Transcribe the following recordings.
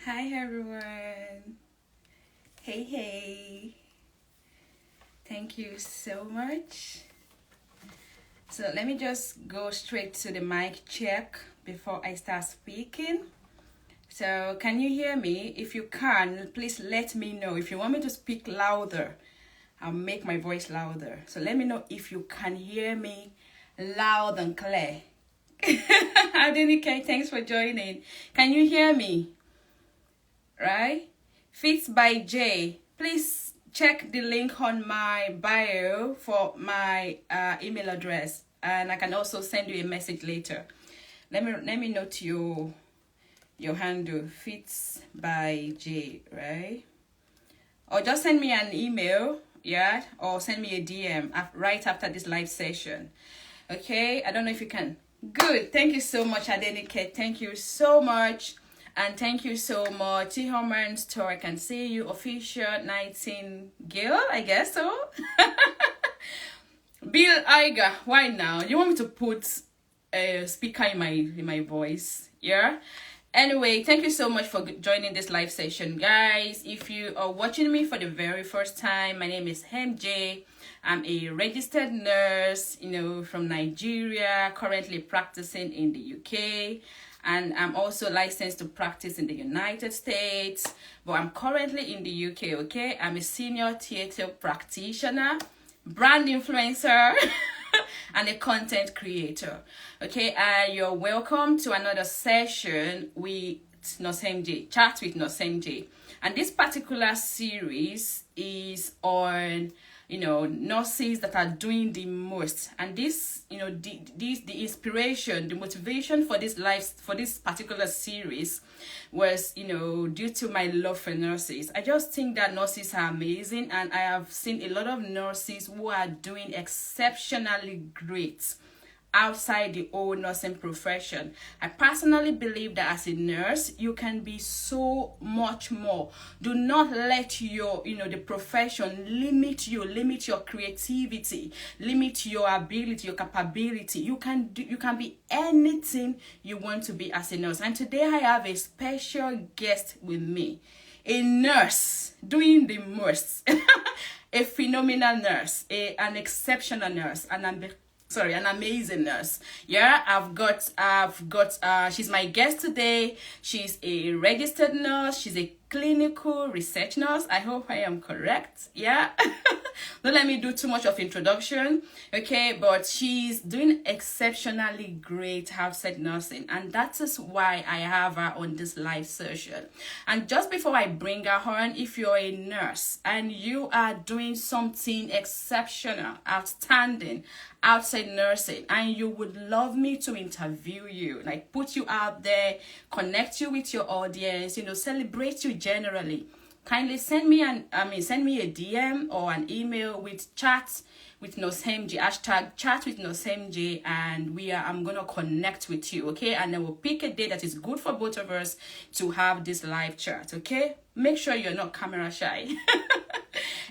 Hi everyone. Hey. Thank you so much. So let me just go straight to the mic check before I start speaking. So can you hear me? If you can, please let me know. If you want me to speak louder, I'll make my voice louder. So let me know if you can hear me loud and clear. Adenike, thanks for joining. Can you hear me? Right? Fits by J. Please check the link on my bio for my email address, and I can also send you a message later. Let me note your handle. Fits by J, right? Or just send me an email, yeah, or send me a DM right after this live session. Okay, I don't know if you can. Good. Thank you so much, Adenike. Thank you so much. And thank you so much, T-Homan Store. I can see you, official Nightingale, I guess so. Bill Iger, why now? You want me to put a speaker in my voice? Yeah. Anyway, thank you so much for joining this live session, guys. If you are watching me for the very first time, my name is MJ. I'm a registered nurse, from Nigeria, currently practicing in the UK. And I'm also licensed to practice in the United States, but I'm currently in the UK, okay? I'm a senior theater practitioner, brand influencer, and a content creator, okay? You're welcome to another session with Nosemj, Chat with Nosemj. And this particular series is on nurses that are doing the most. And this, the inspiration, the motivation for this particular series was, due to my love for nurses. I just think that nurses are amazing, and I have seen a lot of nurses who are doing exceptionally great outside the whole nursing profession. I personally believe that as a nurse, you can be so much more. Do not let your, the profession limit your creativity, limit your ability, your capability. You can be anything you want to be as a nurse. And today I have a special guest with me, a nurse doing the most, a phenomenal nurse, an exceptional nurse, an amazing nurse. Yeah, I've got she's my guest today. She's a registered nurse. She's a clinical research nurse. I hope I am correct. Yeah. Don't let me do too much of introduction. Okay, but she's doing exceptionally great outside nursing, and that is why I have her on this live session. And just before I bring her on, if you're a nurse and you are doing something exceptional, outstanding outside nursing, and you would love me to interview you, like put you out there, connect you with your audience, celebrate you generally, kindly send me a DM or an email with chat with Nosemj, hashtag chat with Nosemj, and I'm gonna connect with you, okay? And then we'll pick a day that is good for both of us to have this live chat, okay? Make sure you're not camera shy.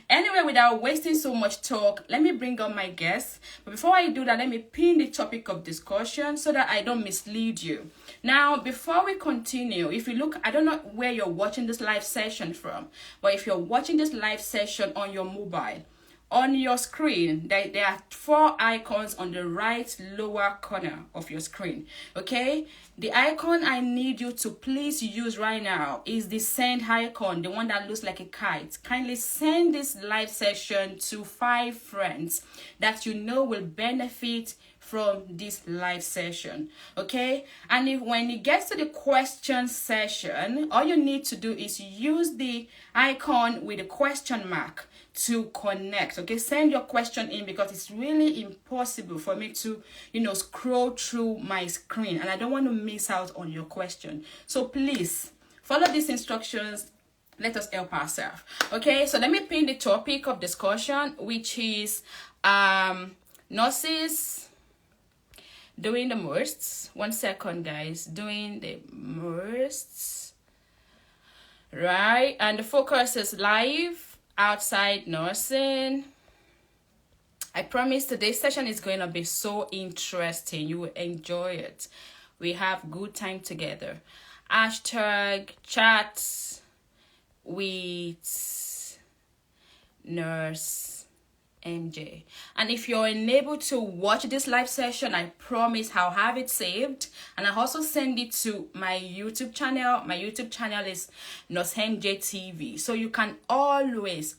Anyway, without wasting so much talk, let me bring on my guest. But before I do that, let me pin the topic of discussion so that I don't mislead you. Now, before we continue, if you look, I don't know where you're watching this live session from, but if you're watching this live session on your mobile, on your screen, there are 4 icons on the right lower corner of your screen, okay? The icon I need you to please use right now is the send icon, the one that looks like a kite. Kindly send this live session to 5 friends that you know will benefit from this live session, okay? And when it gets to the question session, all you need to do is use the icon with a question mark to connect, okay? Send your question in, because it's really impossible for me to scroll through my screen, and I don't want to miss out on your question. So please follow these instructions. Let us help ourselves, okay? So let me pin the topic of discussion, which is nurses doing the most. 1 second, guys. Doing the most, right? And the focus is live outside nursing. I promise today's session is going to be so interesting. You will enjoy it. We have good time together. hashtag chat with nurse MJ. And if you're unable to watch this live session, I promise I'll have it saved, and I'll also send it to my YouTube channel. My YouTube channel is Nurse MJ TV, so you can always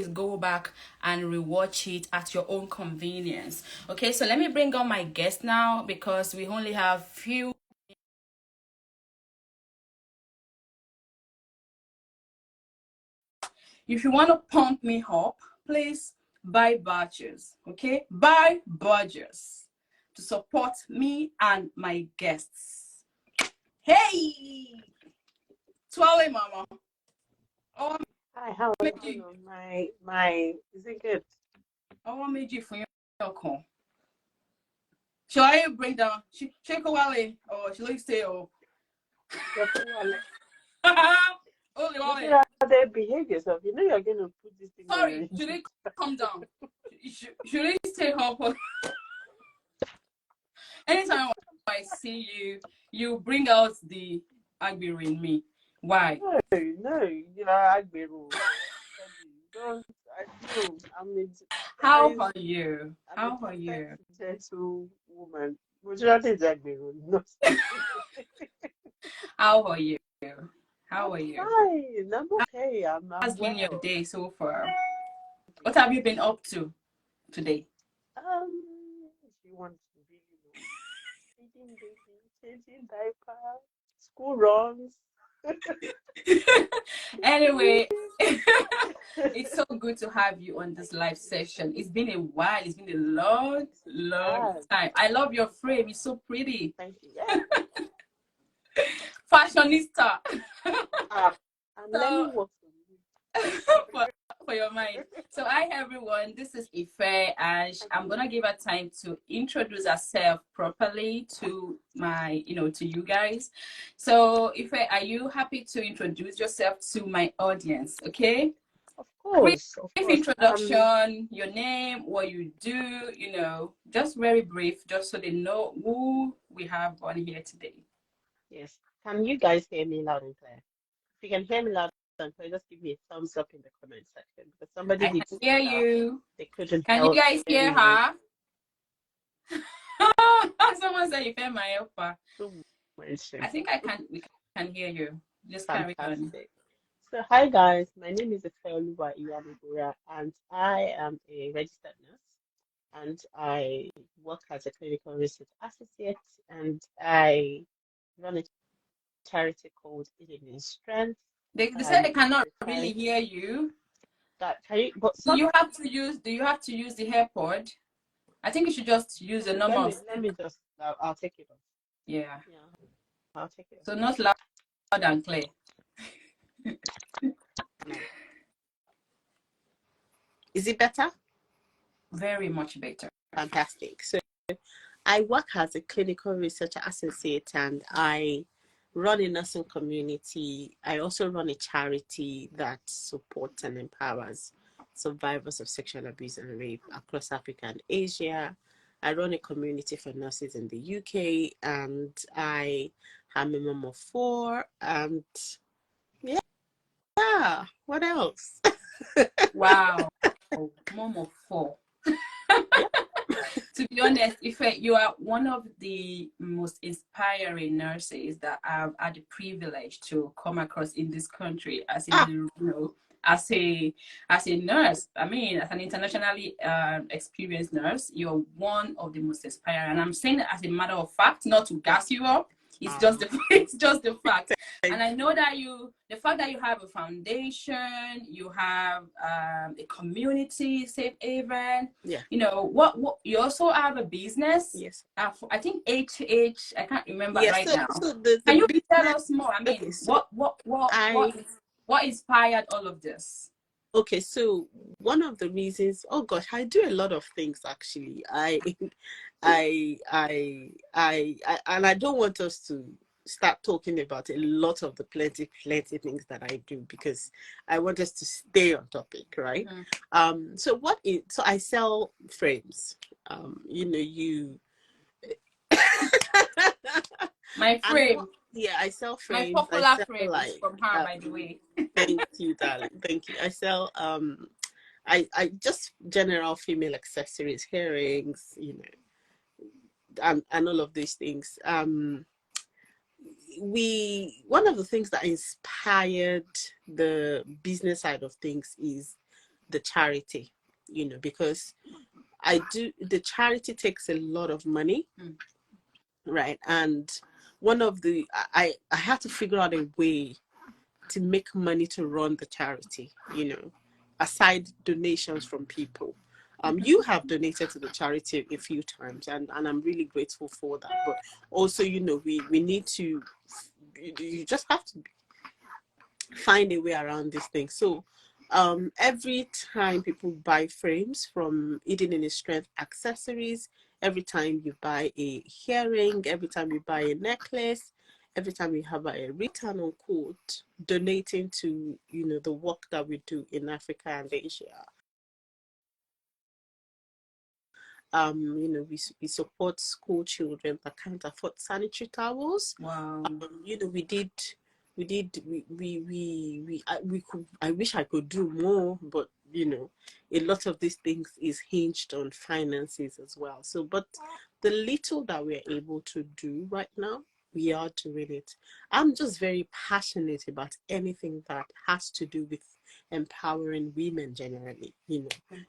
go back and rewatch it at your own convenience. Okay, so let me bring on my guest now, because we only have few. If you want to pump me up, please buy badges, okay? Buy badges to support me and my guests. Hey! Twirly mama. Oh, Hi, how are you? My, is it good? Oh, meji for your call. Shall I bring down? Shake Wale or shall I stay? Oh, Looking at their behavior, so you know you're going to put this thing on sorry, your should I come down? Should I stay up? Anytime I see you, you bring out the Agbero in me. Why? No, you are Agbero. Don't, no, How are you? I'm a How are perfect, you? gentle woman. Would you not say Agbero? No. How are you? How I'm are you? fine. I'm okay. How's I'm been your well. day so far? What have you been up to today? If you want to really know, feeding baby, changing diaper, school runs. Anyway, it's so good to have you on this live session. It's been a while. It's been a long time. I love your frame. It's so pretty. Thank you. Yeah. Fashionista. I'm So, learning what from you. for your mind. So, hi everyone. This is Ife, and I'm gonna give her time to introduce herself properly to to you guys. So, Ife, are you happy to introduce yourself to my audience? Okay. Of Brief course, of course. introduction, your name, what you do, just very brief, just so they know who we have on here today. Yes. Can you guys hear me loud and clear? If you can hear me loud and clear, just give me a thumbs up in the comment section because somebody I did can say hear that you. they couldn't Can you help guys hear hear my her? Someone said you hear my helper. I think we can hear you. Just carry on. fantastic. So, hi guys, my name is Iyaniwura, and I am a registered nurse, and I work as a clinical research associate, and I run a charity called Eden Strength, They said and they it's cannot a really charity hear you. that can you, but Do some you have to use the AirPod? I think you should just use a okay, normal let me just I'll take it off. yeah. Yeah, I'll take it So not loud and clear. off now. Is it better? Very much better. Fantastic. So I work as a clinical research associate and I run a nursing community. I also run a charity that supports and empowers survivors of sexual abuse and rape across Africa and Asia. I run a community for nurses in the UK and I am a mom of 4 and yeah, what else? Wow. Mom of 4. Yep. To be honest, if you are one of the most inspiring nurses that I've had the privilege to come across in this country as a nurse. I mean, as an internationally experienced nurse, you're one of the most inspiring. And I'm saying that as a matter of fact, not to gas you up. It's just it's just the fact. And I know that the fact that you have a foundation, you have a community, safe haven. Yeah. What you also have a business. Yes. I think I can't remember Yes. right now. So the Can you tell business. us more? I Okay. mean, So I what inspired all of this? Okay, so one of the reasons, oh gosh, I do a lot of things actually. And I don't want us to start talking about a lot of the plenty things that I do because I want us to stay on topic, right? So I sell frames. You My And frame, yeah, I sell my frames. I popular sell frame is like from her, by the way. thank you, darling. Thank you. I sell I just general female accessories, earrings, and all of these things. We One of the things that inspired the business side of things is the charity, because the charity takes a lot of money, right? And one of the I had to figure out a way to make money to run the charity, aside donations from people. You have donated to the charity a few times, and I'm really grateful for that. But also, we need to, you just have to find a way around this thing. So, every time people buy frames from Eden in His Strength accessories, every time you buy a earring, every time you buy a necklace, every time you have a return on quote, donating to the work that we do in Africa and Asia. We support school children that can't afford sanitary towels. Wow. I wish I could do more, but a lot of these things is hinged on finances as well. So, but the little that we're able to do right now, we are doing it. I'm just very passionate about anything that has to do with empowering women generally,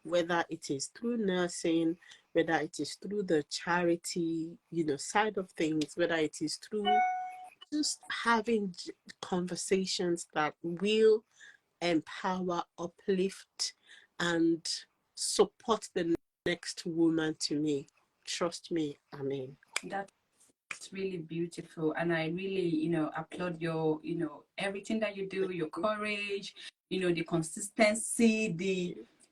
whether it is through nursing, whether it is through the charity, side of things, whether it is through just having conversations that will empower, uplift, and support the next woman to me. Trust me, I mean. That's really beautiful, and I really, applaud your, everything that you do, your courage, the consistency,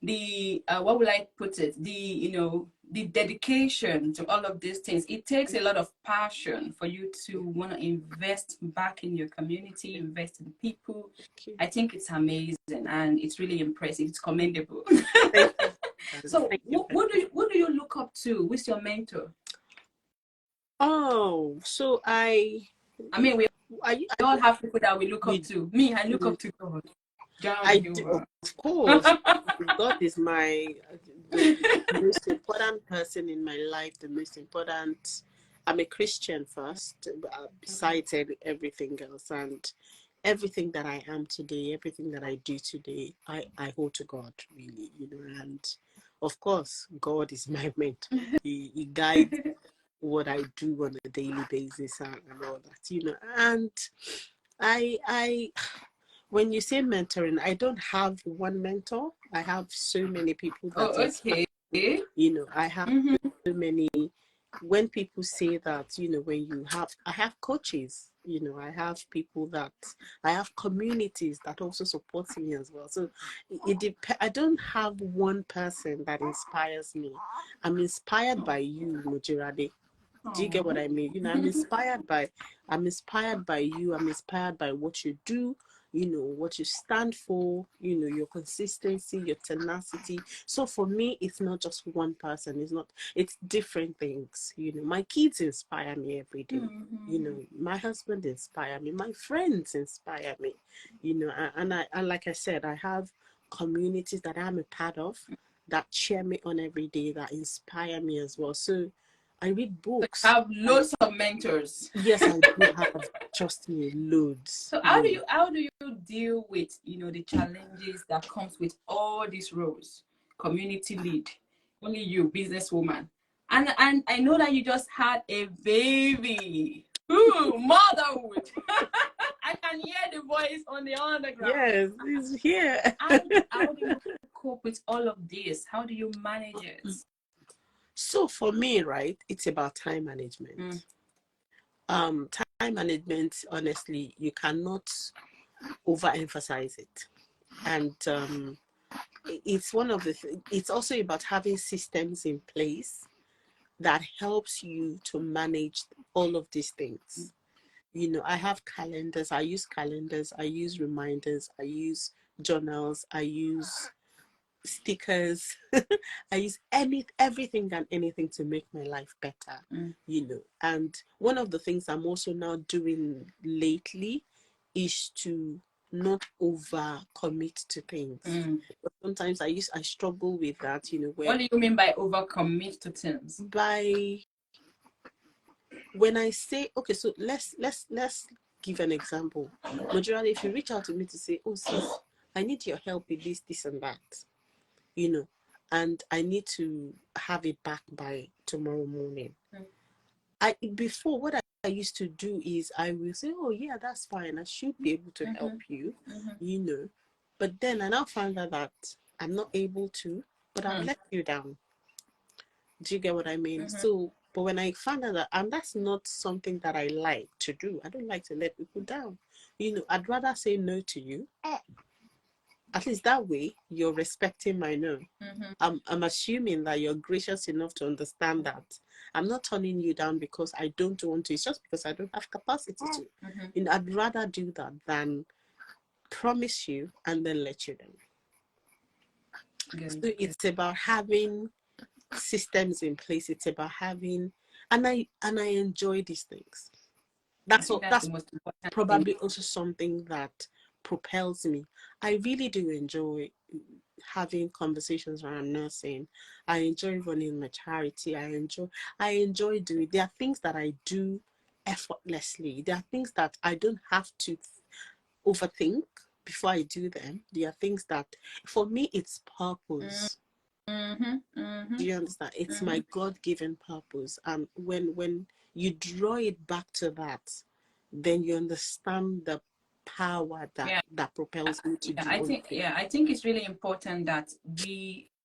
the what would I put it, the dedication to all of these things. It takes a lot of passion for you to want to invest back in your community, invest in people. I think it's amazing and it's really impressive. It's commendable. Thank you. So, Thank you. what do you look up to? Who's your mentor? Oh, so I mean, we I all have people that we look up we to. Me, I look up to God. I do, of course. God is the most important person in my life. The most important. I'm a Christian first, besides everything else, and everything that I am today, everything that I do today, I hold to God, really, and of course, God is my mentor. He guides what I do on a daily basis, and all that, and I when you say mentoring, I don't have one mentor. I have so many people that okay. I have so many. When people say that, I have coaches, I have people that, I have communities that also support me as well. So I don't have one person that inspires me. I'm inspired by you, Mujirade. Do you get what I mean? I'm inspired by you. I'm inspired by what you do, what you stand for, your consistency, your tenacity. So for me, it's not just one person. It's different things. My kids inspire me every day. My husband inspire me. My friends inspire me. And like I said, I have communities that I'm a part of that cheer me on every day, that inspire me as well. So I read books. I have loads of mentors. Yes, I do have. Trust me, loads. So how do you deal with the challenges that comes with all these roles? Community lead, only you, businesswoman, and I know that you just had a baby. Ooh, motherhood. I can hear the voice on the underground. Yes, it's here. How do you cope with all of this? How do you manage it? So for me, right, it's about time management. Time management, honestly, you cannot overemphasize it. And it's one of it's also about having systems in place that helps you to manage all of these things. I have calendars. I use reminders. I use journals. I use stickers. I use everything and anything to make my life better, And one of the things I'm also now doing lately is to not over commit to things. But sometimes I struggle with that, where, what do you mean by over commit to things? By when I say, okay, so let's give an example. Majorly, if you reach out to me to say, oh sis, I need your help with this and that, and I need to have it back by tomorrow morning. Before, what I used to do is I will say, oh yeah, that's fine, I should be able to help you, but then I now find out that I'm not able to, but I've let you down. Do you get what I mean? So, but when I found out that, and that's not something that I like to do, I don't like to let people down. I'd rather say no to you. At least that way, you're respecting my no. I'm assuming that you're gracious enough to understand that I'm not turning you down because I don't want to. It's just because I don't have capacity to. I'd rather do that than promise you and then let you down. So it's about having systems in place. It's about having, and I enjoy these things. That's probably also something that propels me. I really do enjoy having conversations around nursing. I enjoy running my charity. I enjoy doing. There are things that I do effortlessly. There are things that I don't have to overthink before I do them. There are things that, for me, it's purpose. Do you understand? It's my God-given purpose, and when you draw it back to that, then you understand the power that propels me to do. I think it's really important that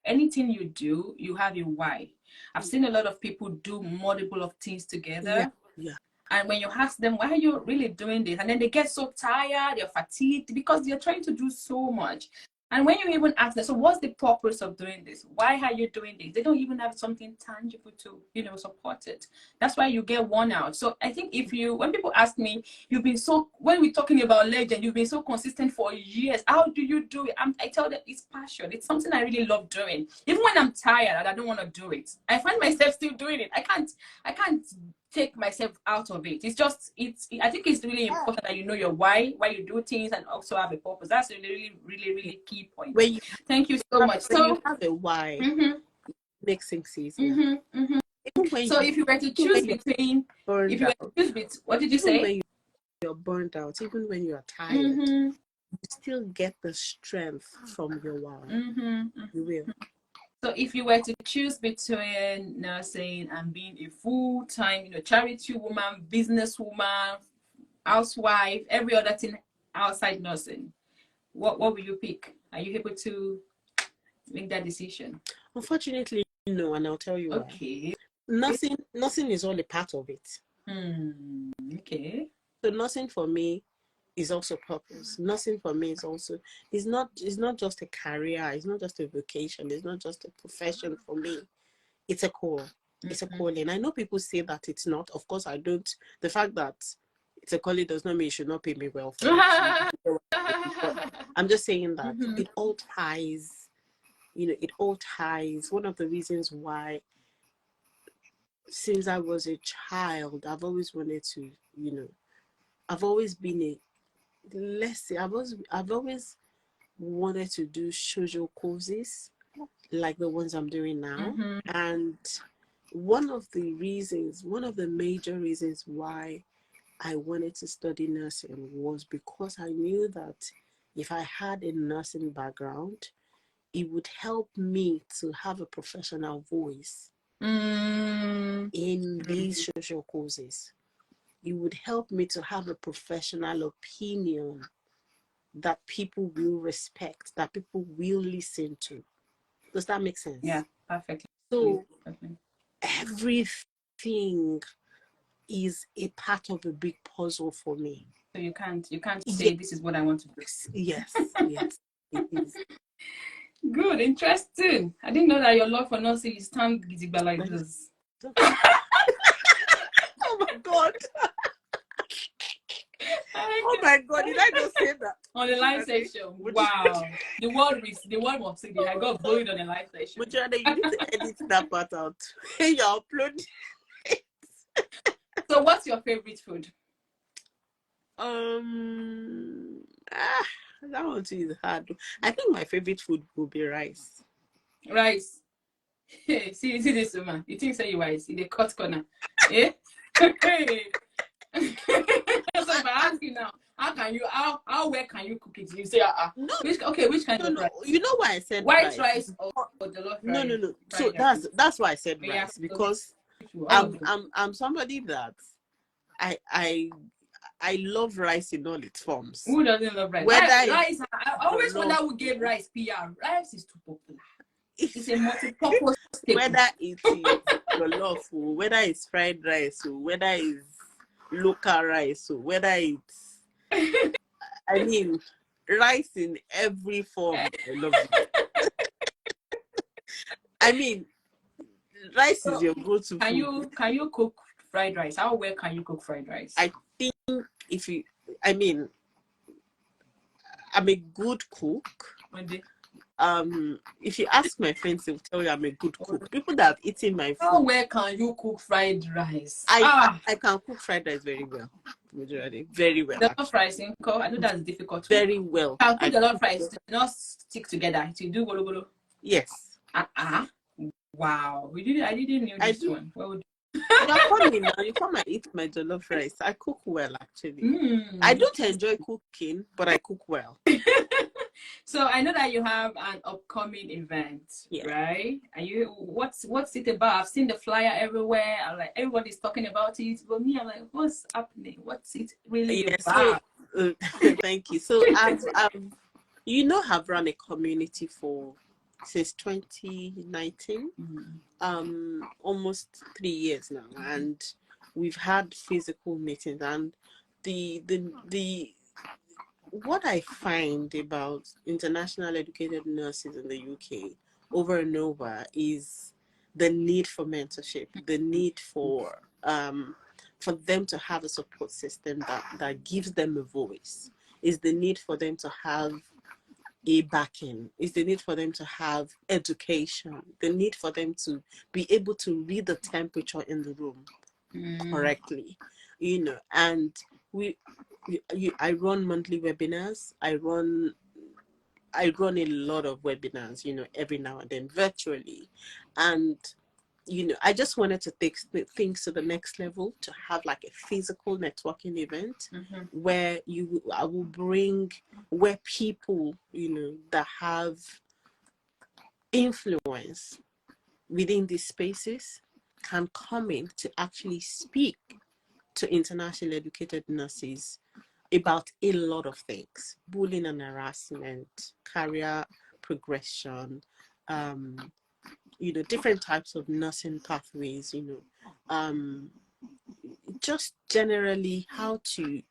anything you do, you have a why. I've seen a lot of people do multiple of things together. Yeah. And when you ask them, why are you really doing this? And then they get so tired, they're fatigued because they're trying to do so much. And when you even ask them, so what's the purpose of doing this? Why are you doing this? They don't even have something tangible to, support it. That's why you get worn out. So I think when people ask me, when we're talking about legend, you've been so consistent for years. How do you do it? I tell them it's passion. It's something I really love doing. Even when I'm tired and I don't want to do it, I find myself still doing it. I can't take myself out of it. I think it's really important that you know your why you do things, and also have a purpose. That's a really, really, really key point. Thank you so much. So you have a why, makes things easier. So if you were to choose between, what did you say? When you're burned out, even when you're tired, you still get the strength from your why. You will. So if you were to choose between nursing and being a full-time, charity woman, businesswoman, housewife, every other thing outside nursing, what will you pick? Are you able to make that decision? Unfortunately, no, and I'll tell you why. Okay. Nursing is all a part of it. Okay. So nursing for me is also purpose. Nursing for me is not just a career, it's not just a vocation, it's not just a profession for me. It's a call. It's a calling. I know people say that it's not. Of course I don't. The fact that it's a calling does not mean you should not pay me well for it. I'm just saying that it all ties, it all ties. One of the reasons why, since I was a child, I've always wanted to, I've always been I've always wanted to do social causes like the ones I'm doing now. And one of the major reasons why I wanted to study nursing was because I knew that if I had a nursing background, it would help me to have a professional voice in these social causes. It would help me to have a professional opinion that people will respect, that people will listen to. Does that make sense? Yeah, perfectly. So everything is a part of a big puzzle for me. So you can't say this is what I want to do. Yes, it is. Good, interesting. I didn't know that your love for nursing is stand gidigba like this. Oh my God. Oh my God, did I just say that? On the live session. Wow. The world was saying I got bullied on the live session. But you need to edit that part out. You upload. So what's your favorite food? That one too is hard. I think my favorite food will be rice. Rice. see this woman. You think say you wise in the cut corner. Eh? So if I ask you now, how well can you cook it? You say No, which kind of rice? You know why I said White rice or jollof rice? No. So that's why I said rice, because I'm somebody that I love rice in all its forms. Who doesn't love rice? Whether rice, I always wonder who gave rice PR. Rice is too popular. It's a multi-purpose staple. Whether it is jollof, whether it's fried rice, whether it's local rice, whether it's I mean rice in every form. I love it. I mean, rice is your go-to food. Can you cook fried rice? How well can you cook fried rice? I think I'm a good cook. If you ask my friends, they'll tell you I'm a good cook. People that have eaten my food. How well can you cook fried rice? I can cook fried rice very well. Very well. The jollof rice, I know that's difficult. Very well. Can cook the jollof rice to not stick together. To do golo golo. Yes. Wow. I didn't know this one. Well, you're coming now. You come and eat my jollof rice. I cook well, actually. I don't enjoy cooking, but I cook well. So I know that you have an upcoming event, right? What's it about? I've seen the flyer everywhere. I'm like, everybody's talking about it. But me, I'm like, what's happening? What's it really about? So, thank you. So I've run a community since 2019, almost 3 years now, and we've had physical meetings. And what I find about international educated nurses in the UK over and over is the need for mentorship, the need for them to have a support system that gives them a voice, is the need for them to have a backing, is the need for them to have education, the need for them to be able to read the temperature in the room correctly, and I run monthly webinars. I run a lot of webinars, every now and then virtually. And, I just wanted to take things to the next level, to have like a physical networking event where I will bring where people, that have influence within these spaces can come in to actually speak to internationally educated nurses about a lot of things: bullying and harassment, career progression, different types of nursing pathways, just generally how to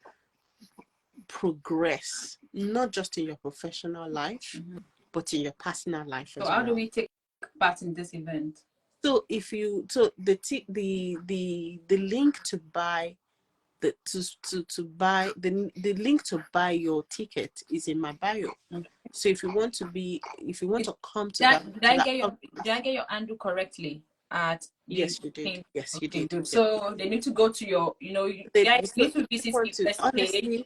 progress, not just in your professional life, but in your personal life as well. So how do we take part in this event? So the link to buy the link to buy your ticket is in my bio. So if you want to come to did I get your handle correctly? Yes, you did. Yes, you did. Good. So they need to go to your, guys need to visit Ife's page,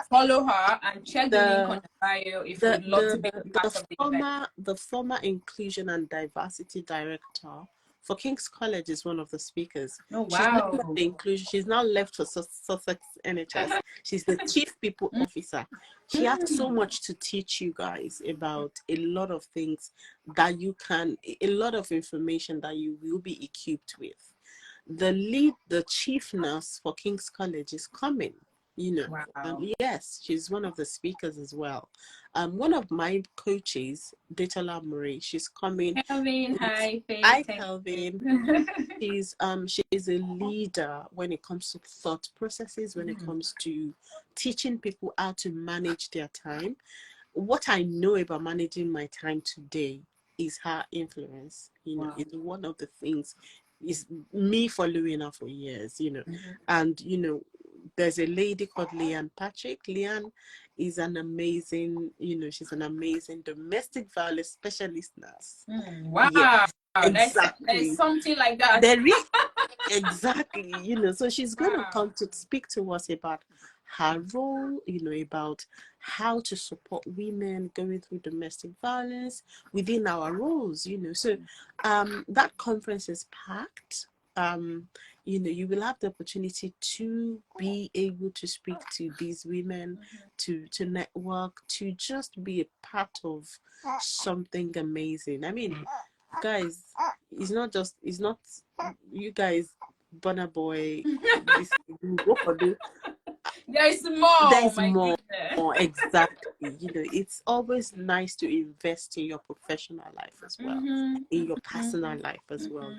follow her, and check the link on the bio if you'd love to be part of the event. The former Inclusion and Diversity Director for King's College is one of the speakers. Oh, wow. She's now left for Sussex NHS. She's the Chief People Officer. She has so much to teach you guys about a lot of things a lot of information that you will be equipped with. The chief nurse for King's College is coming. Wow. Yes, she's one of the speakers as well. One of my coaches, Detola Murray, she's coming. Kelvin, hi. Hi, Kelvin. She's a leader when it comes to thought processes, when it comes to teaching people how to manage their time. What I know about managing my time today is her influence. It's one of the things, is me following her for years, and there's a lady called Leanne Patrick. Leanne is an amazing, she's an amazing domestic violence specialist nurse. Wow. Yes, There's exactly. something like that. Exactly. So she's going to come to speak to us about her role, about how to support women going through domestic violence within our roles, So that conference is packed. You will have the opportunity to be able to speak to these women, to network, to just be a part of something amazing. I mean, guys, it's not you guys, Burna Boy, this go for the There's more. there's My more. goodness. Exactly. It's always nice to invest in your professional life as well, in your personal life as well.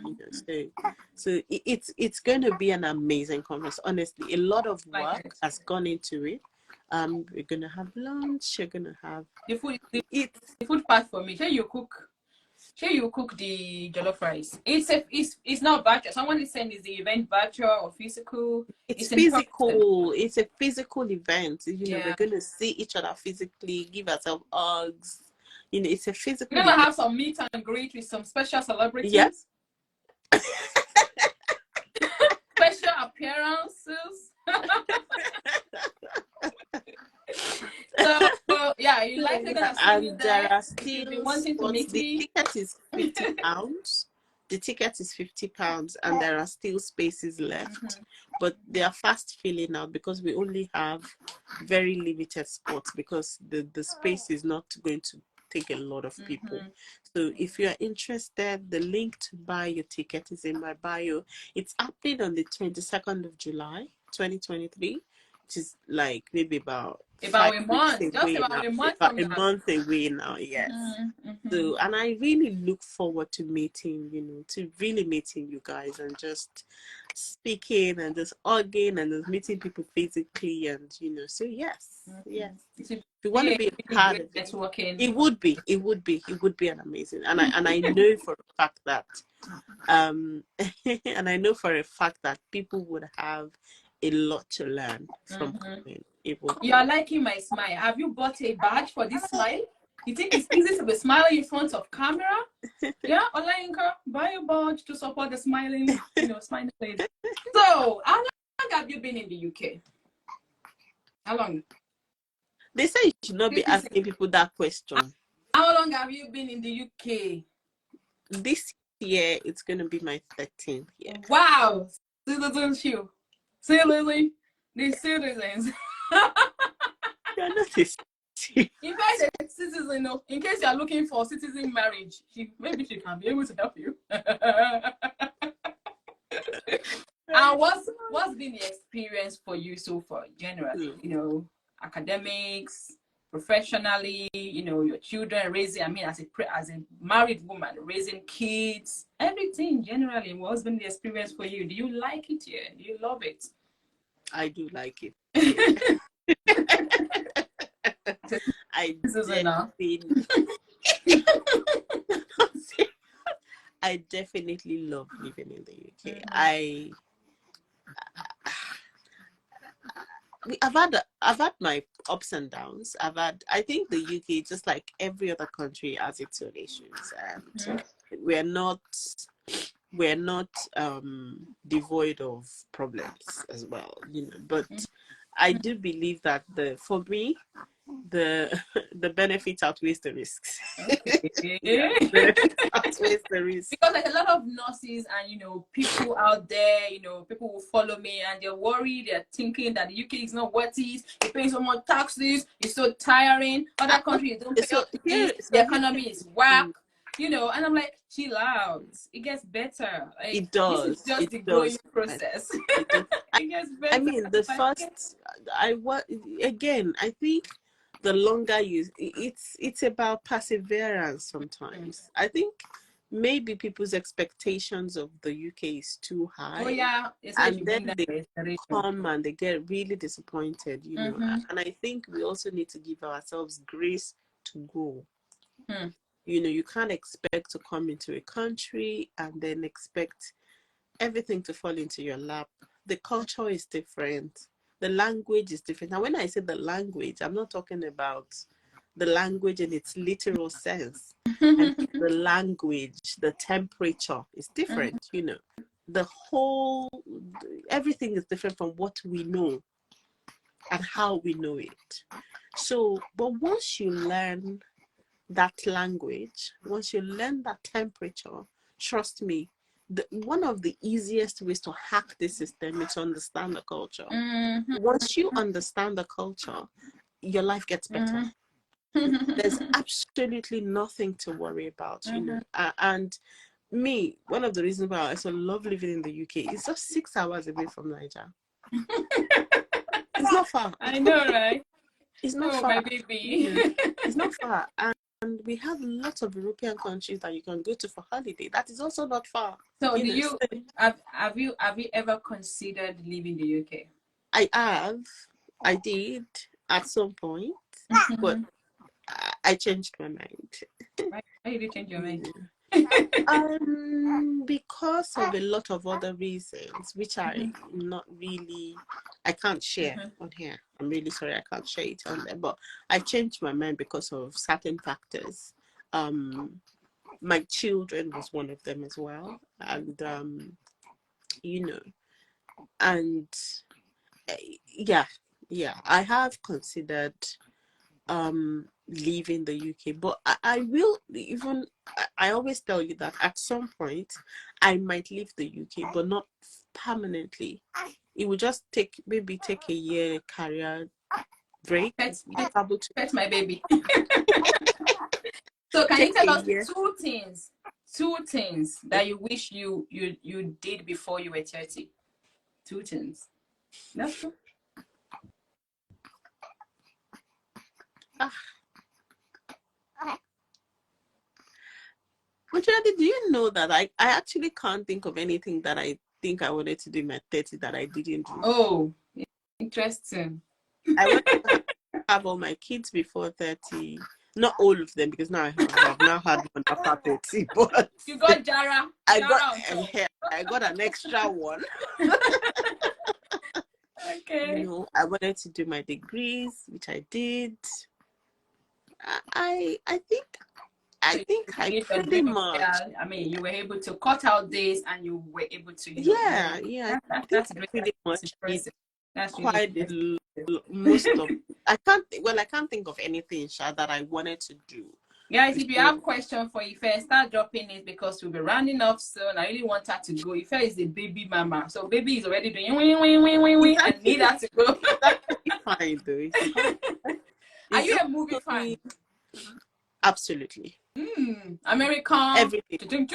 So it's going to be an amazing conference. Honestly, a lot of work has gone into it. We're gonna have lunch. You're gonna have the food part for me. Shall you cook the jollof rice? It's not virtual. Someone is saying, is the event virtual or physical? It's in person. physical. It's a physical event. Yeah. We're going to see each other physically, give ourselves hugs. It's a physical We're gonna event. have some meet and greet with some special celebrities. Yeah. Special appearances. So yeah, you likely gonna see me there. There are If you've still been wanting to meet spots. The me. ticket is £50. The ticket is £50, and there are still spaces left, but they are fast filling out because we only have very limited spots because the space is not going to take a lot of people. So if you are interested, the link to buy your ticket is in my bio. It's happening on the 22nd of July 2023, which is like maybe about a month. Just about a month from a month away now. Yes. So, and I really look forward to meeting, to really meeting you guys and just speaking and just hugging and just meeting people physically, and so yes. If you want to be a part of it, it would be an amazing, and I know for a fact that and I know for a fact that people would have a lot to learn from coming. You are liking my smile. Have you bought a badge for this smile? You think it's easy to be smiling in front of camera? Yeah, Olayinka, buy a badge to support the smiling, smiling lady. So, how long have you been in the UK? How long? They say you should not be asking people that question. How long have you been in the UK? This year, it's going to be my 13th year. Wow! Citizenship. Seriously? The citizens. You're not a in fact, a citizen, in case you are looking for citizen marriage, maybe she can be able to help you. And what's been the experience for you so far, generally? Academics, professionally, your children raising. I mean, as a married woman raising kids, everything generally. What's been the experience for you? Do you like it here? Do you love it? I do like it. I definitely love living in the UK. I've had my ups and downs. I think the UK, just like every other country, has its own issues, and we're not devoid of problems as well, but I do believe that for me, the benefits outweighs the risks. Outweighs the risks. Because there's a lot of nurses and people out there, people will follow me and they're worried, they're thinking that the UK is not worth it, you're paying so much taxes, it's so tiring, other countries don't pay up to this, the economy is whack. And I'm like, chill out. It gets better. Like, it does. This is just the growing process. It gets better. I mean, I think the longer it's about perseverance sometimes. I think maybe people's expectations of the UK is too high. Oh yeah. And then they come and they get really disappointed, And I think we also need to give ourselves grace to grow. You can't expect to come into a country and then expect everything to fall into your lap. The culture is different. The language is different. Now, when I say the language, I'm not talking about the language in its literal sense. And the language, the temperature is different, you know. The whole, everything is different from what we know and how we know it. So, but once you learn that language, once you learn that temperature, trust me, one of the easiest ways to hack this system is to understand the culture. Once you understand the culture, your life gets better. There's absolutely nothing to worry about, you know. And me, one of the reasons why I also love living in the UK is just 6 hours away from Niger. It's not far. I know, right? It's not far. My baby. You know, it's not far. And we have lots of European countries that you can go to for holiday. That is also not far. So have you ever considered leaving the UK? I did at some point, but I changed my mind. Why did you change your mind? Because of a lot of other reasons, which I can't share on here. I'm really sorry, I can't share it on there. But I changed my mind because of certain factors. My children was one of them as well, and you know, and yeah, I have considered leaving the UK, but I will even, I always tell you that at some point I might leave the UK, but not permanently. It will just take a year career break. Pet my baby. So can you tell us two things that you wish you did before you were 30? 2 things. That's true. Do you know that I actually can't think of anything that I think I wanted to do in my 30 that I didn't do? Oh, interesting. I want to have all my kids before 30. Not all of them, because now I have now had one after 30. But you got Jara. I got an extra one. Okay. You know, I wanted to do my degrees, which I did. I think I pretty much. I mean, you were able to cut out days, and you were able to. That's pretty much it. That's quite really most of. I can't think of anything, Sha, that I wanted to do. Guys, if you have questions for Ife, start dropping it, because we'll be rounding off soon. I really want her to go. Ife is the baby mama, so baby is already doing wing. I need her to go. That's fine, though. Are you a movie fan? Absolutely. American. Everything.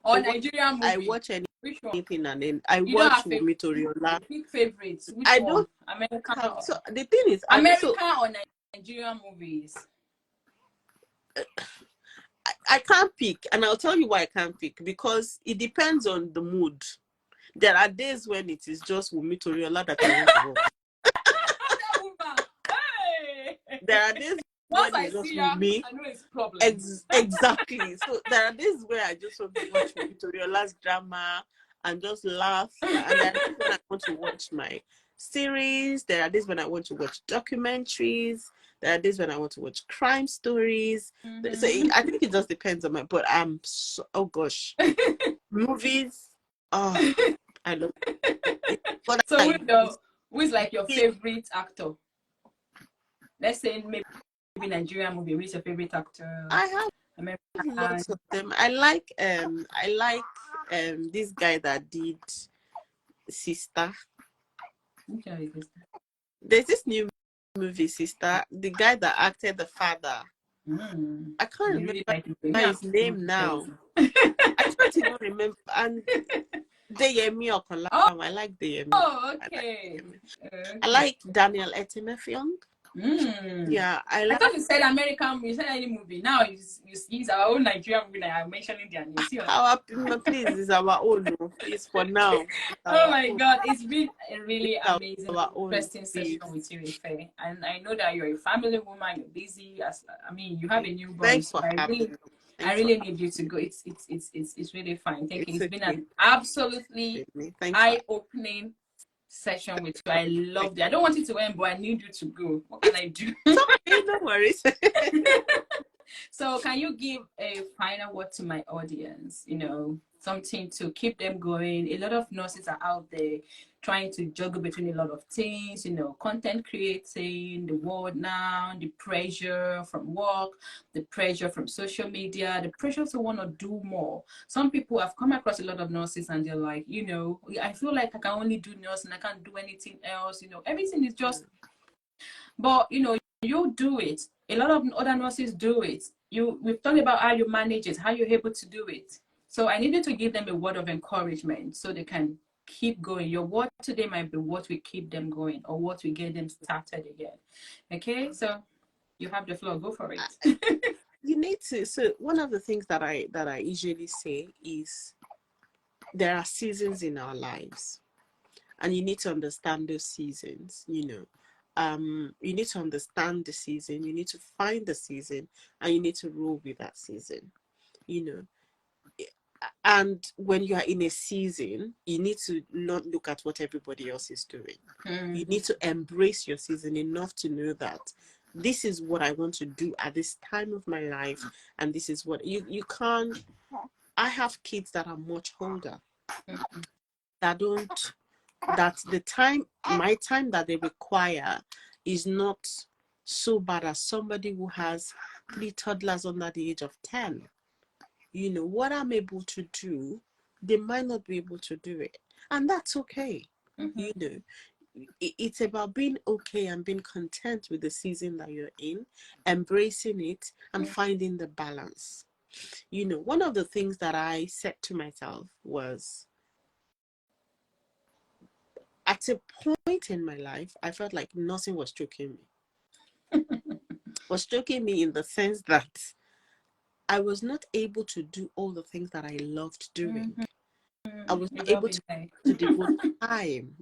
Or Nigerian movie. I watch anything, and then I watch Mitoriola. Big favorites. Which I one? don't. American. So the thing is, American or Nigerian movies. I can't pick, and I'll tell you why I can't pick, because it depends on the mood. There are days when it is just Wumi Toriola that I want to watch. There are days once I see her, I know it's a problem. Exactly. So there are days where I just want to watch Wumi Toriola's drama and just laugh. And there are days when I want to watch my series. There are days when I want to watch documentaries. There are days when I want to watch crime stories. So I think it just depends on my. But I'm so, oh gosh, movies. Oh, I love it. So who is like your favorite actor? Let's say maybe Nigerian movie. Who is your favorite actor? I have lots of them. I like this guy that did Sister. Okay, there's this new movie, Sister. The guy that acted the father. I can't remember his name now. I can't even remember. And Deyemi Okola. I like Deyemi. Oh, okay. I like Daniel Etimefong. Yeah, I thought you said American movie. You said any movie. Now he's our own Nigerian movie. I'm mentioning their names. Please, it's our own. It's for now. Oh my God, it's been a really amazing, interesting session with you, Ife. And I know that you're a family woman. You're busy. You have a newborn. So I really need you to go. It's really fine. Thank you. It's been an absolutely eye-opening session with you. I loved it. I don't want it to end, but I need you to go. What can I do? Okay, no worries. So can you give a final word to my audience? Something to keep them going. A lot of nurses are out there trying to juggle between a lot of things, content creating, the world now, the pressure from work, the pressure from social media, the pressure to want to do more. Some people have come across a lot of nurses and they're like, I feel like I can only do nursing, I can't do anything else, everything is just, but you do it. A lot of other nurses do it. We've talked about how you manage it, how you're able to do it. So I needed to give them a word of encouragement so they can keep going. Your word today might be what will keep them going or what will get them started again. Okay, so you have the floor. Go for it. You need to. So one of the things that I usually say is there are seasons in our lives, and you need to understand those seasons. You need to understand the season. You need to find the season, and you need to roll with that season. You know, and when you are in a season, you need to not look at what everybody else is doing. You need to embrace your season enough to know that this is what I want to do at this time of my life, and this is what you can't. I have kids that are much older that don't that the time my time that they require is not so bad as somebody who has 3 toddlers under the age of 10. What I'm able to do, they might not be able to do it, and that's okay. It's about being okay and being content with the season that you're in, embracing it and finding the balance. One of the things that I said to myself was, at a point in my life, I felt like nothing was choking me. Was choking me in the sense that I was not able to do all the things that I loved doing. I was not able to devote time,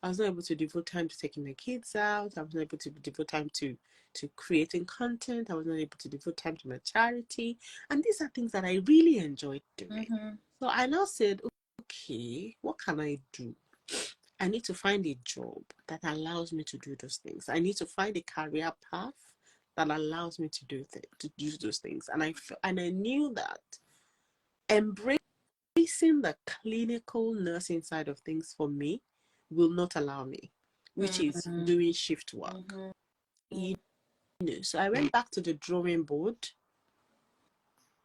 I was not able to devote time to taking my kids out. I was not able to devote time to creating content. I was not able to devote time to my charity. And these are things that I really enjoyed doing. So I now said, okay, what can I do? I need to find a job that allows me to do those things. I need to find a career path that allows me to do those things. And I knew that embracing the clinical nursing side of things for me will not allow me, which is doing shift work. So I went back to the drawing board.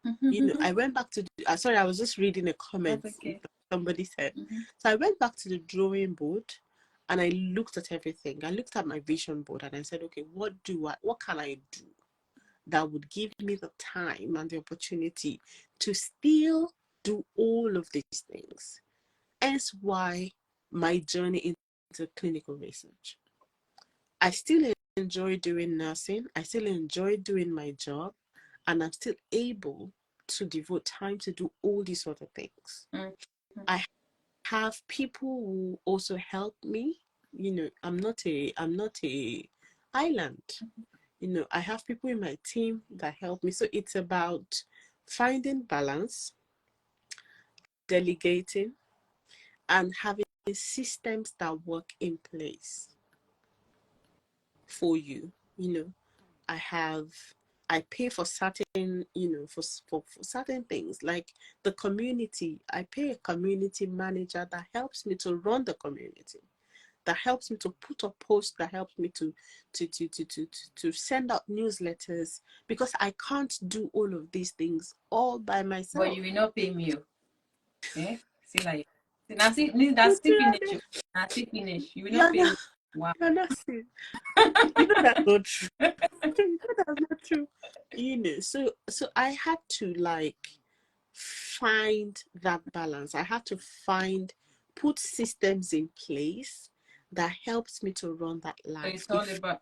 I went back to sorry, I was just reading a comment somebody said. So I went back to the drawing board and I looked at everything. I looked at my vision board and I said, okay, what can I do that would give me the time and the opportunity to still do all of these things? Hence why my journey into clinical research. I still enjoy doing nursing. I still enjoy doing my job, and I'm still able to devote time to do all these other things. I have people who also help me. I'm not a island. I have people in my team that help me. So it's about finding balance, delegating, and having systems that work in place for you. I pay for certain, for certain things like the community. I pay a community manager that helps me to run the community, that helps me to put up posts, that helps me to send out newsletters, because I can't do all of these things all by myself. But you will not pay me. Eh? See, like, that's finish. That's finish. You will not pay me. Wow. You're not serious. That's not true. That's not true. So I had to find that balance. I had to put systems in place that helps me to run that life. So it's all about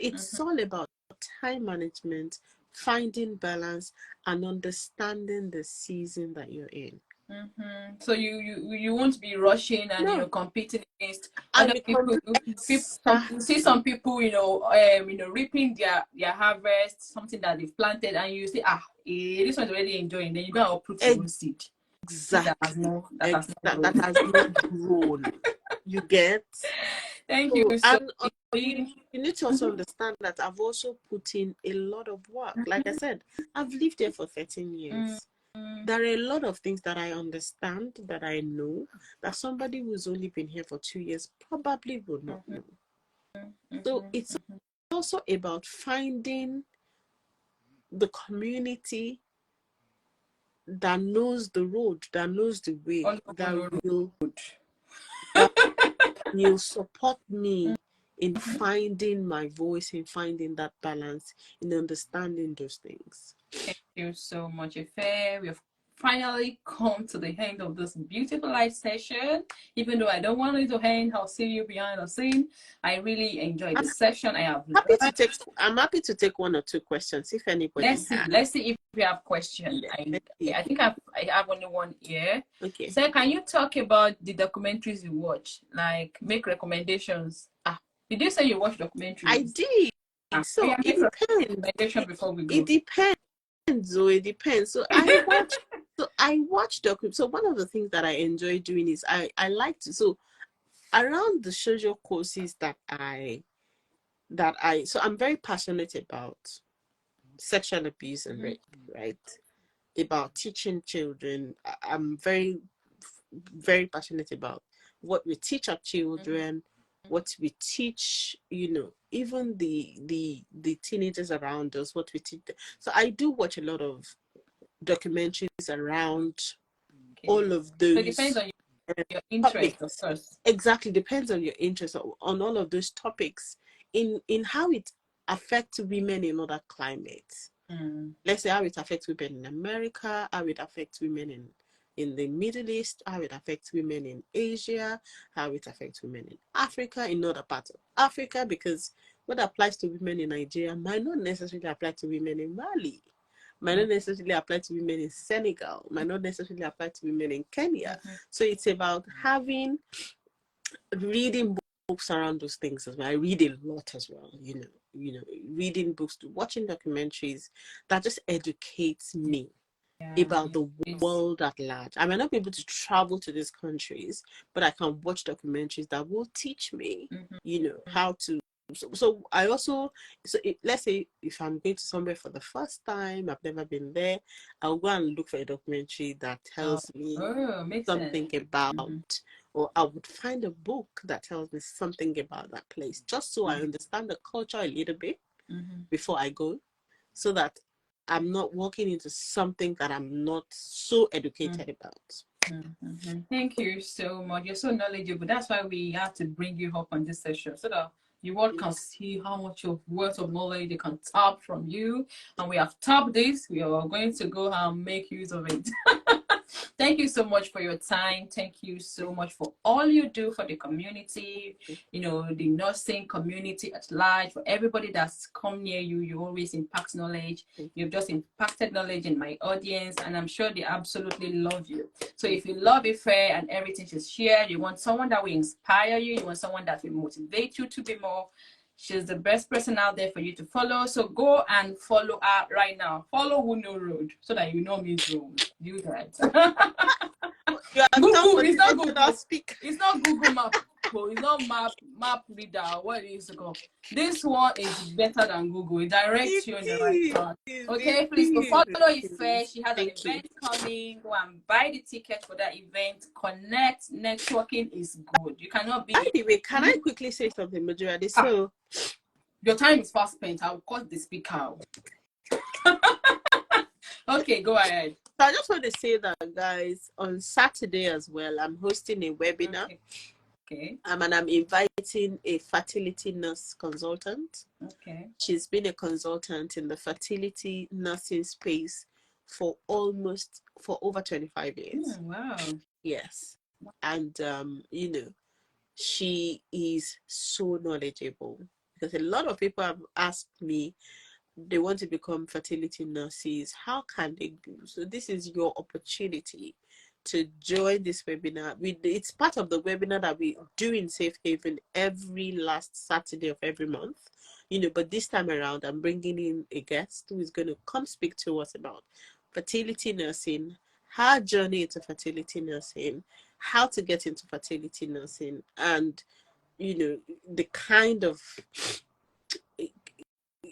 it's all about time management, finding balance, and understanding the season that you're in. So you won't be rushing and competing against And other people. See some people reaping their harvest, something that they've planted, and you say, this one's already enjoying. Then you go uproot your own seed. Exactly. That has not grown. You get? Thank you So, so and much. you need to also understand that I've also put in a lot of work. Like I said, I've lived there for 13 years. There are a lot of things that I understand, that I know, that somebody who's only been here for 2 years probably would not know. So it's also about finding the community that knows the road, that knows the way, that will support me in finding my voice, in finding that balance, in understanding those things. Thank you so much, Ife. We have finally come to the end of this beautiful live session. Even though I don't want it to end, I'll see you behind the scene. I really enjoyed the session. I'm happy to take one or two questions if anybody has. Let's see if we have questions. I think I have only one here. Okay. So can you talk about the documentaries you watch? Like make recommendations. Did you say you watch documentaries? I did. So it depends. Before we go. It depends. So it depends. So I watch. Documentaries. So one of the things that I enjoy doing is I like to. So around the social courses that so I'm very passionate about sexual abuse and rape, right? About teaching children. I'm very, very passionate about what we teach our children, what we teach, even the teenagers around us, what we teach them. So I do watch a lot of documentaries around all of those. So it depends on your interest, topics. Of course. Exactly, depends on your interest on all of those topics in how it affects women in other climates. Let's say how it affects women in America, how it affects women in the Middle East, how it affects women in Asia, how it affects women in Africa, in other parts of Africa, because what applies to women in Nigeria might not necessarily apply to women in Mali, might not necessarily apply to women in Senegal, might not necessarily apply to women in Kenya. So it's about reading books around those things as well. I read a lot as well, reading books, watching documentaries that just educates me about the world at large. I may not be able to travel to these countries, but I can watch documentaries that will teach me, how to. So I also, let's say if I'm going to somewhere for the first time, I've never been there, I'll go and look for a documentary that tells me something about, or I would find a book that tells me something about that place, just so I understand the culture a little bit before I go, so that I'm not walking into something that I'm not so educated about. Thank you so much. You're so knowledgeable. That's why we have to bring you up on this session so that the world can see how much of words of knowledge they can tap from you. And we have tapped this. We are going to go and make use of it. Thank you so much for your time. Thank you so much for all you do for the community, the nursing community at large, for everybody that's come near you. You always impact knowledge. You've just impacted knowledge in my audience, and I'm sure they absolutely love you. So if you love Ife and everything she's shared, you want someone that will inspire you, you want someone that will motivate you to be more, she's the best person out there for you to follow. So go and follow her right now. Follow Who Know Road so that you know Miss Rose. Do that. Google, it's not Google. It's not Google Map. It's not map reader. What is it called? This one is better than Google. It directs you in the right path. Okay, please go follow Ife. She has an event coming. Go and buy the ticket for that event. Connect. Networking is good. You cannot be. Anyway, can I quickly say something, Majority? So your time is fast spent. I'll cut the speaker. Okay, go ahead. So I just want to say that, guys, on Saturday as well, I'm hosting a webinar. Okay. And I'm inviting a fertility nurse consultant. Okay. She's been a consultant in the fertility nursing space for over 25 years. Wow. Yes. And, she is so knowledgeable, because a lot of people have asked me, they want to become fertility nurses. How can they do? So this is your opportunity to join this webinar. It's part of the webinar that we do in Safe Haven every last Saturday of every month. But this time around, I'm bringing in a guest who is going to come speak to us about fertility nursing, her journey into fertility nursing, how to get into fertility nursing, and the kind of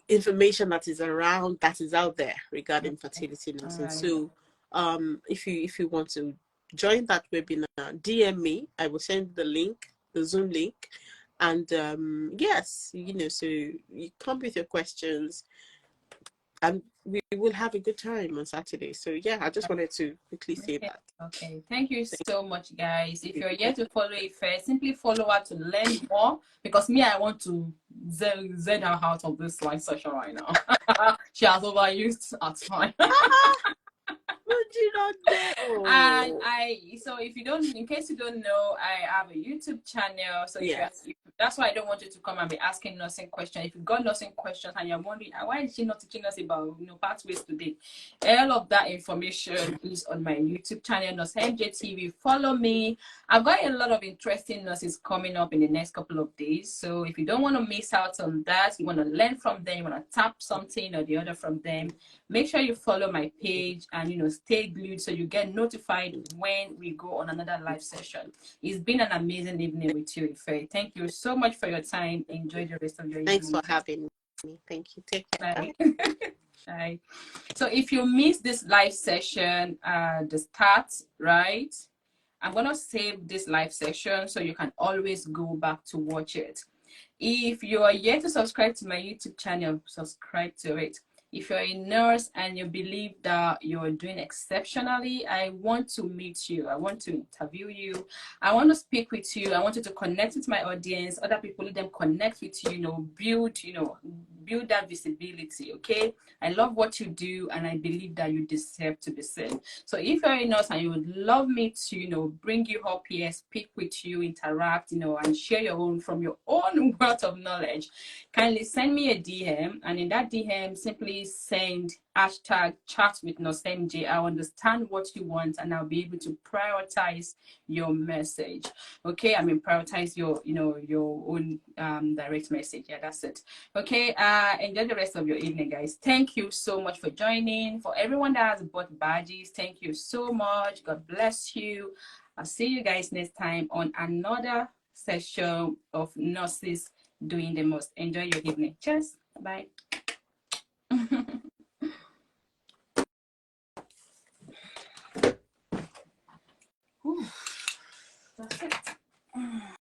information that is around, that is out there regarding fertility All nursing. right. So if you want to join that webinar, DM me. I will send the link, the Zoom link. And yes, so you come with your questions, and we will have a good time on Saturday. So yeah, I just wanted to quickly say Okay. that. Okay. Thank you Thank so much, guys. If you. you're yet to follow Ife, simply follow her to learn more, because me, I want to Z her out of this live session right now. She has overused our time. Would you not dare? And Oh, so if you don't, in case you don't know, I have a YouTube channel. So yes. that's why I don't want you to come and be asking nursing questions. If you've got nursing questions and you're wondering, why is she not teaching us about pathways today? All of that information is on my YouTube channel, Nurse MJ Follow me. I've got a lot of interesting nurses coming up in the next couple of days. So if you don't want to miss out on that, you want to learn from them, you want to tap something or the other from them, make sure you follow my page and stay glued so you get notified when we go on another live session. It's been an amazing evening with you, Ife. Thank you so much for your time. Enjoy the rest of your Thanks evening. for having me. Thank you. Take care. Bye. Bye. Bye. So if you miss this live session the start, right, I'm gonna save this live session so you can always go back to watch it. If you are yet to subscribe to my YouTube channel, subscribe to it. If you're a nurse and you believe that you're doing exceptionally, I want to meet you. I want to interview you. I want to speak with you. I want you to connect with my audience. Other people, let them connect with you, build that visibility, okay? I love what you do, and I believe that you deserve to be seen. So if you're a nurse and you would love me to, bring you up here, speak with you, interact, and share your own from your own wealth of knowledge, kindly send me a DM, and in that DM, simply send hashtag chat with Nurse MJ. I'll understand what you want, and I'll be able to prioritize your message. Okay, prioritize your own direct message. Yeah, that's it. Okay, enjoy the rest of your evening, guys. Thank you so much for joining. For everyone that has bought badges, thank you so much. God bless you. I'll see you guys next time on another session of Nurses Doing the Most. Enjoy your evening. Cheers. Bye. Whew, that's it.